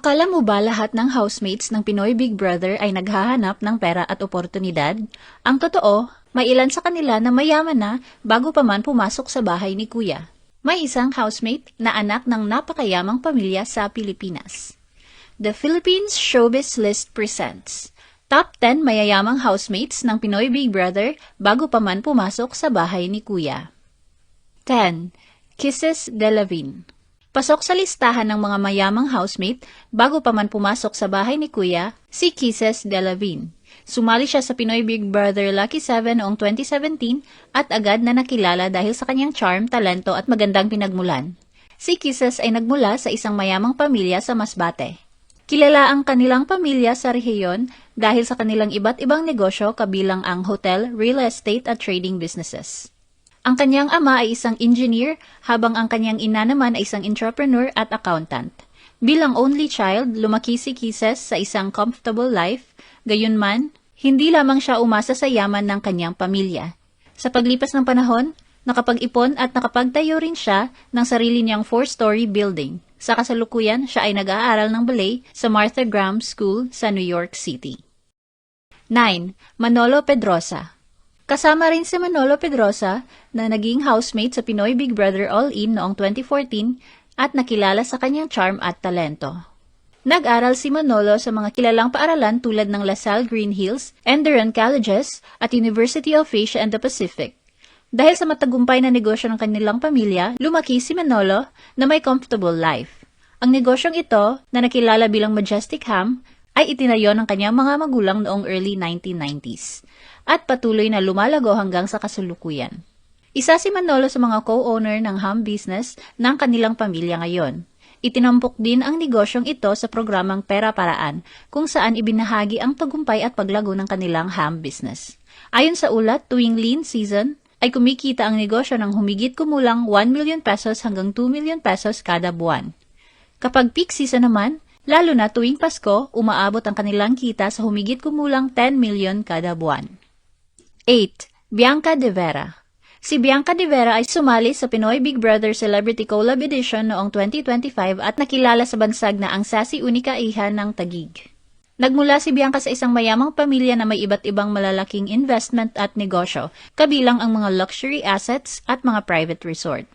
Akala mo ba lahat ng housemates ng Pinoy Big Brother ay naghahanap ng pera at oportunidad? Ang totoo, may ilan sa kanila na mayaman na bago pa man pumasok sa bahay ni Kuya. May isang housemate na anak ng napakayamang pamilya sa Pilipinas. The Philippines Showbiz List presents Top 10 Mayayamang Housemates ng Pinoy Big Brother bago pa man pumasok sa bahay ni Kuya. 10. Kisses Delavin. Pasok sa listahan ng mga mayamang housemate bago pa man pumasok sa bahay ni Kuya, si Kisses Delavin. Sumali siya sa Pinoy Big Brother Lucky 7 noong 2017 at agad na nakilala dahil sa kanyang charm, talento at magandang pinagmulan. Si Kisses ay nagmula sa isang mayamang pamilya sa Masbate. Kilala ang kanilang pamilya sa rehiyon dahil sa kanilang iba't ibang negosyo kabilang ang hotel, real estate at trading businesses. Ang kanyang ama ay isang engineer, habang ang kanyang ina naman ay isang entrepreneur at accountant. Bilang only child, lumaki si Kisses sa isang comfortable life, gayunman, hindi lamang siya umasa sa yaman ng kanyang pamilya. Sa paglipas ng panahon, nakapag-ipon at nakapagtayo rin siya ng sarili niyang 4-story building. Sa kasalukuyan, siya ay nag-aaral ng ballet sa Martha Graham School sa New York City. 9. Manolo Pedrosa. Kasama rin si Manolo Pedrosa na naging housemate sa Pinoy Big Brother All-In noong 2014 at nakilala sa kanyang charm at talento. Nag-aral si Manolo sa mga kilalang paaralan tulad ng LaSalle Green Hills, Enderun Colleges at University of Asia and the Pacific. Dahil sa matagumpay na negosyo ng kanilang pamilya, lumaki si Manolo na may comfortable life. Ang negosyong ito, na nakilala bilang Majestic Ham, ay itinayo ng kanyang mga magulang noong early 1990s at patuloy na lumalago hanggang sa kasalukuyan. Isa si Manolo sa mga co-owner ng ham business ng kanilang pamilya ngayon. Itinampok din ang negosyong ito sa programang Pera Paraan, kung saan ibinahagi ang tagumpay at paglago ng kanilang ham business. Ayon sa ulat, tuwing lean season, ay kumikita ang negosyo ng humigit kumulang 1 million pesos hanggang 2 million pesos kada buwan. Kapag peak season naman, lalo na tuwing Pasko, umaabot ang kanilang kita sa humigit kumulang 10 million kada buwan. 8. Bianca De Vera. Si Bianca De Vera ay sumali sa Pinoy Big Brother Celebrity Collab Edition noong 2025 at nakilala sa bansag na ang sassy unika iha ng Taguig. Nagmula si Bianca sa isang mayamang pamilya na may iba't ibang malalaking investment at negosyo, kabilang ang mga luxury assets at mga private resort.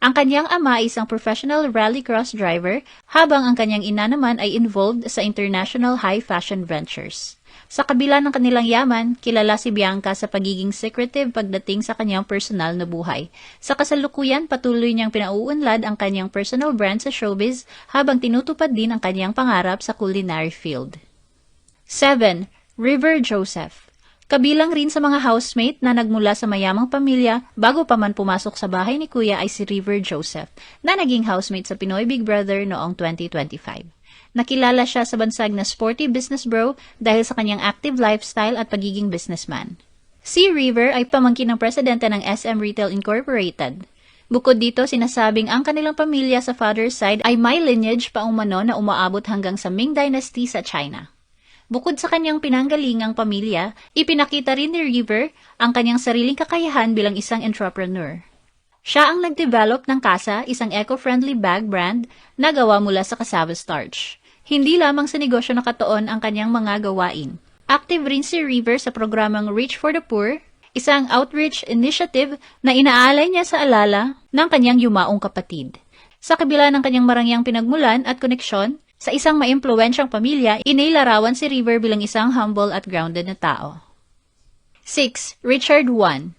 Ang kanyang ama ay isang professional rallycross driver, habang ang kanyang ina naman ay involved sa international high fashion ventures. Sa kabila ng kanilang yaman, kilala si Bianca sa pagiging secretive pagdating sa kanyang personal na buhay. Sa kasalukuyan, patuloy niyang pinauunlad ang kanyang personal brand sa showbiz habang tinutupad din ang kanyang pangarap sa culinary field. 7. River Joseph. Kabilang rin sa mga housemate na nagmula sa mayamang pamilya bago pa man pumasok sa bahay ni Kuya ay si River Joseph, na naging housemate sa Pinoy Big Brother noong 2025. Nakilala siya sa bansag na sporty business bro dahil sa kanyang active lifestyle at pagiging businessman. Si River ay pamangkin ng presidente ng SM Retail Incorporated. Bukod dito, sinasabing ang kanilang pamilya sa father's side ay may lineage pa umano na umaabot hanggang sa Ming Dynasty sa China. Bukod sa kanyang pinanggalingang pamilya, ipinakita rin ni River ang kanyang sariling kakayahan bilang isang entrepreneur. Siya ang nag-develop ng Casa, isang eco-friendly bag brand na gawa mula sa cassava starch. Hindi lamang sa negosyo nakatuon ang kanyang mga gawain. Active rin si River sa programang Reach for the Poor, isang outreach initiative na inaalay niya sa alala ng kanyang yumaong kapatid. Sa kabila ng kanyang marangyang pinagmulan at koneksyon, sa isang maimpluwensyang pamilya, inilarawan si River bilang isang humble at grounded na tao. 6. Richard Juan.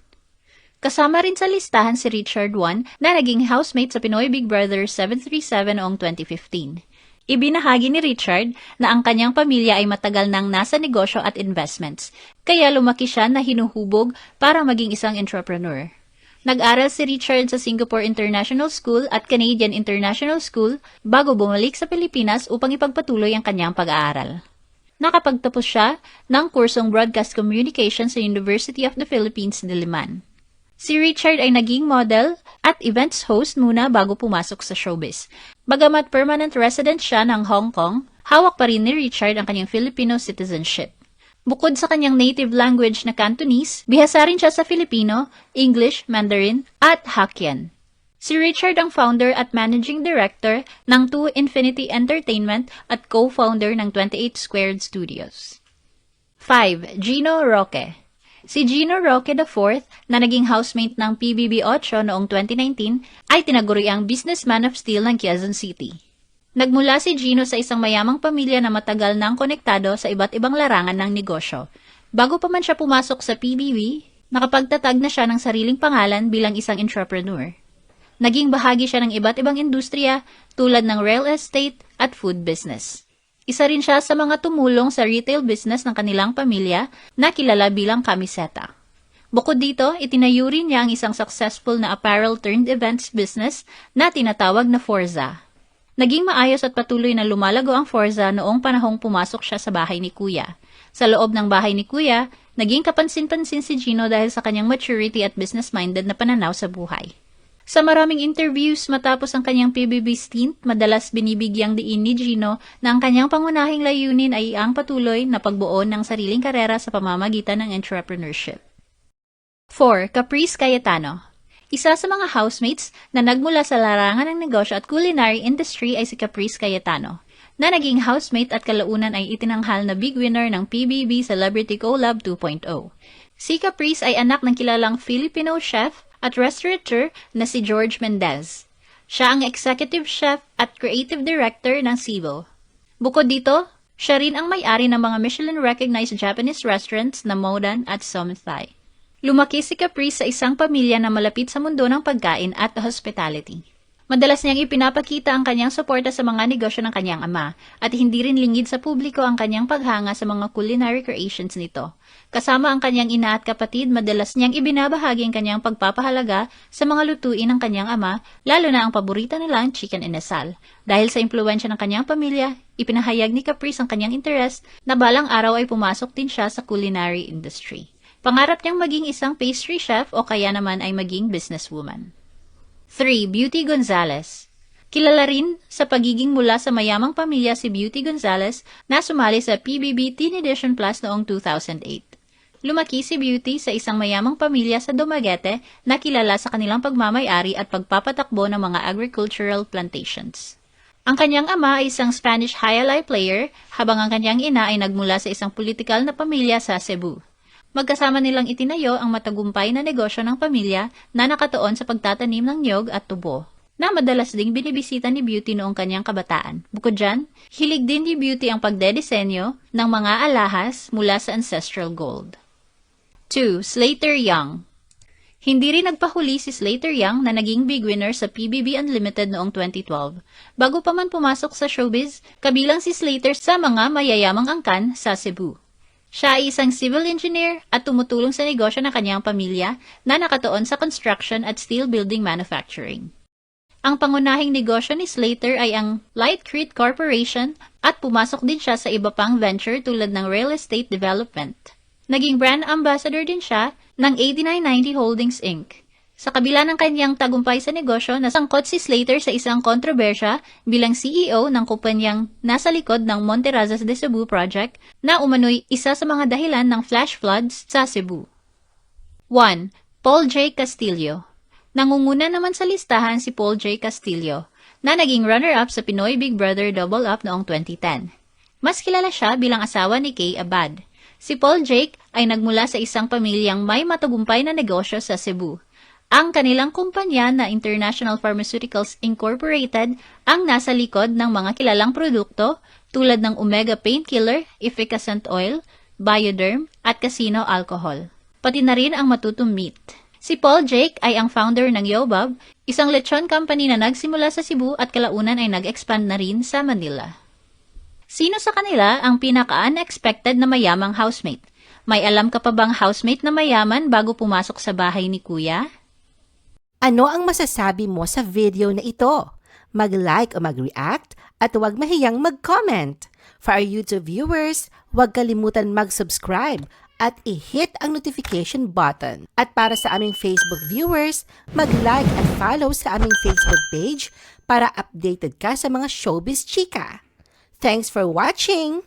Kasama rin sa listahan si Richard Juan na naging housemate sa Pinoy Big Brother 737 noong 2015. Ibinahagi ni Richard na ang kanyang pamilya ay matagal nang nasa negosyo at investments, kaya lumaki siya na hinuhubog para maging isang entrepreneur. Nag-aral si Richard sa Singapore International School at Canadian International School bago bumalik sa Pilipinas upang ipagpatuloy ang kanyang pag-aaral. Nakapagtapos siya ng kursong Broadcast Communication sa University of the Philippines, Diliman. Si Richard ay naging model at events host muna bago pumasok sa showbiz. Bagamat permanent resident siya ng Hong Kong, hawak pa rin ni Richard ang kanyang Filipino citizenship. Bukod sa kanyang native language na Cantonese, bihasa rin siya sa Filipino, English, Mandarin, at Hokkien. Si Richard ang founder at managing director ng 2 Infinity Entertainment at co-founder ng 28 Squared Studios. 5. Gino Roque. Si Gino Roque IV, na naging housemate ng PBB8 noong 2019, ay tinaguriang businessman of steel ng Quezon City. Nagmula si Gino sa isang mayamang pamilya na matagal nang konektado sa iba't ibang larangan ng negosyo. Bago pa man siya pumasok sa PBB, nakapagtatag na siya ng sariling pangalan bilang isang entrepreneur. Naging bahagi siya ng iba't ibang industriya tulad ng real estate at food business. Isa rin siya sa mga tumulong sa retail business ng kanilang pamilya na kilala bilang Camiseta. Bukod dito, itinayo rin niya ang isang successful na apparel turned events business na tinatawag na Forza. Naging maayos at patuloy na lumalago ang Forza noong panahong pumasok siya sa bahay ni Kuya. Sa loob ng bahay ni Kuya, naging kapansin-pansin si Gino dahil sa kanyang maturity at business-minded na pananaw sa buhay. Sa maraming interviews matapos ang kanyang PBB stint, madalas binibigyang diin ni Gino na ang kanyang pangunahing layunin ay ang patuloy na pagbuo ng sariling karera sa pamamagitan ng entrepreneurship. 4. Caprice Cayetano. Isa sa mga housemates na nagmula sa larangan ng negosyo at culinary industry ay si Caprice Cayetano, na naging housemate at kalaunan ay itinanghal na big winner ng PBB Celebrity Collab 2.0. Si Caprice ay anak ng kilalang Filipino chef at restaurateur na si George Mendez. Siya ang executive chef at creative director ng Cebu. Bukod dito, siya rin ang may-ari ng mga Michelin-recognized Japanese restaurants na Modan at Somethai. Lumaki si Caprice sa isang pamilya na malapit sa mundo ng pagkain at hospitality. Madalas niyang ipinapakita ang kanyang suporta sa mga negosyo ng kanyang ama at hindi rin lingid sa publiko ang kanyang paghanga sa mga culinary creations nito. Kasama ang kanyang ina at kapatid, madalas niyang ibinabahagi ang kanyang pagpapahalaga sa mga lutuin ng kanyang ama, lalo na ang paborito nilang chicken inasal. Dahil sa impluwensya ng kanyang pamilya, ipinahayag ni Caprice ang kanyang interest na balang araw ay pumasok din siya sa culinary industry. Pangarap niyang maging isang pastry chef o kaya naman ay maging businesswoman. 3. Beauty Gonzalez. Kilala rin sa pagiging mula sa mayamang pamilya si Beauty Gonzalez na sumali sa PBB Teen Edition Plus noong 2008. Lumaki si Beauty sa isang mayamang pamilya sa Dumaguete na kilala sa kanilang pagmamay-ari at pagpapatakbo ng mga agricultural plantations. Ang kanyang ama ay isang Spanish Hialay player, habang ang kanyang ina ay nagmula sa isang politikal na pamilya sa Cebu. Magkasama nilang itinayo ang matagumpay na negosyo ng pamilya na nakatuon sa pagtatanim ng niyog at tubo, na madalas ding binibisita ni Beauty noong kanyang kabataan. Bukod dyan, hilig din ni Beauty ang pagdedesenyo ng mga alahas mula sa ancestral gold. 2. Slater Young. Hindi rin nagpahuli si Slater Young na naging big winner sa PBB Unlimited noong 2012. Bago pa man pumasok sa showbiz, kabilang si Slater sa mga mayayamang angkan sa Cebu. Siya ay isang civil engineer at tumutulong sa negosyo ng kanyang pamilya na nakatuon sa construction at steel building manufacturing. Ang pangunahing negosyo ni Slater ay ang Lightcrete Corporation at pumasok din siya sa iba pang venture tulad ng real estate development. Naging brand ambassador din siya ng 8990 Holdings Inc. Sa kabila ng kanyang tagumpay sa negosyo, nasangkot si Slater sa isang kontrobersya bilang CEO ng kumpanyang nasa likod ng Monterrazas de Cebu project na umano'y isa sa mga dahilan ng flash floods sa Cebu. 1. Paul J. Castillo. Nangunguna naman sa listahan si Paul J. Castillo, na naging runner-up sa Pinoy Big Brother Double Up noong 2010. Mas kilala siya bilang asawa ni Kay Abad. Si Paul Jake ay nagmula sa isang pamilyang may matagumpay na negosyo sa Cebu. Ang kanilang kumpanya na International Pharmaceuticals Incorporated ang nasa likod ng mga kilalang produkto tulad ng Omega Painkiller, Efficacent Oil, Bioderm at Casino Alcohol. Pati na rin ang Matutum Meat. Si Paul Jake ay ang founder ng Yobab, isang lechon company na nagsimula sa Cebu at kalaunan ay nag-expand na rin sa Manila. Sino sa kanila ang pinaka-unexpected na mayamang housemate? May alam ka pa bang housemate na mayaman bago pumasok sa bahay ni Kuya? Ano ang masasabi mo sa video na ito? Mag-like o mag-react at huwag mahiyang mag-comment. For our YouTube viewers, huwag kalimutan mag-subscribe at i-hit ang notification button. At para sa aming Facebook viewers, mag-like at follow sa aming Facebook page para updated ka sa mga showbiz chika. Thanks for watching!